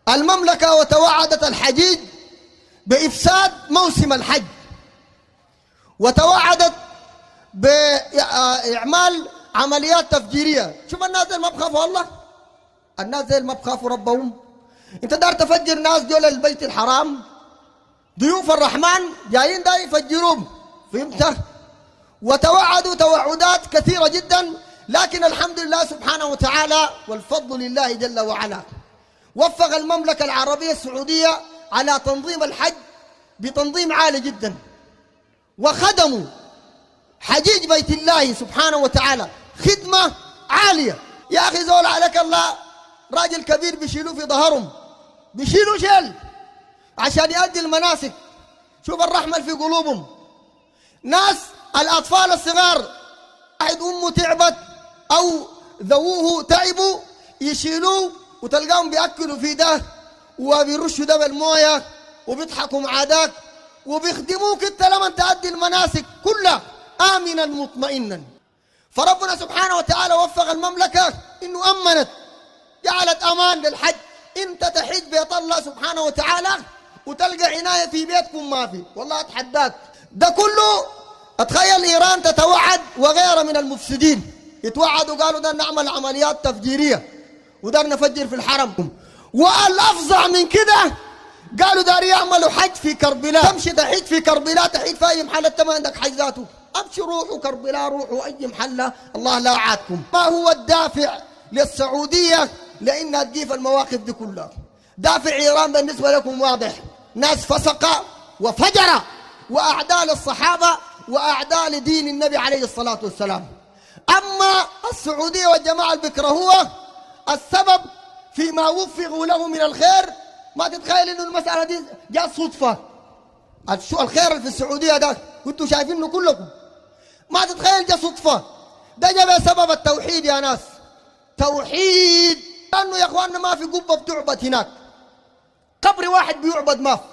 المملكة وتوعدت الحجيج بإفساد موسم الحج، وتوعدت بإعمال عمليات تفجيرية. شوف الناس اللي ما بخافوا الله، الناس اللي ما بخافوا ربهم. انت دار تفجر ناس دول البيت الحرام، ضيوف الرحمن جايين دا يفجروهم، فهمت؟ وتوعدوا توعدات كثيرة جدا، لكن الحمد لله سبحانه وتعالى والفضل لله جل وعلا وفق المملكة العربية السعودية على تنظيم الحج بتنظيم عالي جدا، وخدموا حجيج بيت الله سبحانه وتعالى خدمة عالية. يا أخي زول عليك الله، راجل كبير بيشيلوه في ظهرهم، بيشيلوا شيل عشان يؤدي المناسك. شوف الرحمة في قلوبهم. ناس الأطفال الصغار واحد أمه تعبت أو ذووه تعبوا يشيلوه وتلقاهم بيأكلوا في ده وبيرشوا ده بالمويه وبيضحكوا مع ذاك وبيخدموك انت لما تأدي المناسك كلها آمنا مطمئنا. فربنا سبحانه وتعالى وفق المملكة إنه أمنت، جعلت أمان للحج. انت تحج بيت الله سبحانه وتعالى وتلقى عناية في بيتكم ما في، والله أتحداك. ده كله اتخيل إيران تتوعد وغيرها من المفسدين يتوعدوا قالوا ده نعمل عمليات تفجيرية وده نفجر في الحرم. والأفظع من كده قالوا داري يعملوا حج في كربلاء، تمشي تحج في كربلاء، تحج في أي محل، انت ما عندك حج ذاته، أمشي روحوا كربلاء، روحوا أي محل، الله لا عادكم. ما هو الدافع للسعودية لأنها تجيب المواقف دي كلها؟ دافع إيران بالنسبة لكم واضح، ناس فسقة وفجرة وأعداء للصحابة وأعداء لدين النبي عليه الصلاة والسلام. أما السعودية والجماعة اللي بيكرهوها السبب فيما وفقوا له من الخير. ما تتخيل إنه المسألة دي جاء صدفة. الخير اللي في السعودية ده كنتوا شايفينه كلكم، ما تتخيل جاء صدفة، ده جاء بسبب التوحيد يا ناس. توحيد، لأنه يا أخواننا ما في قبة بتعبد هناك، قبر واحد بيعبد ما في.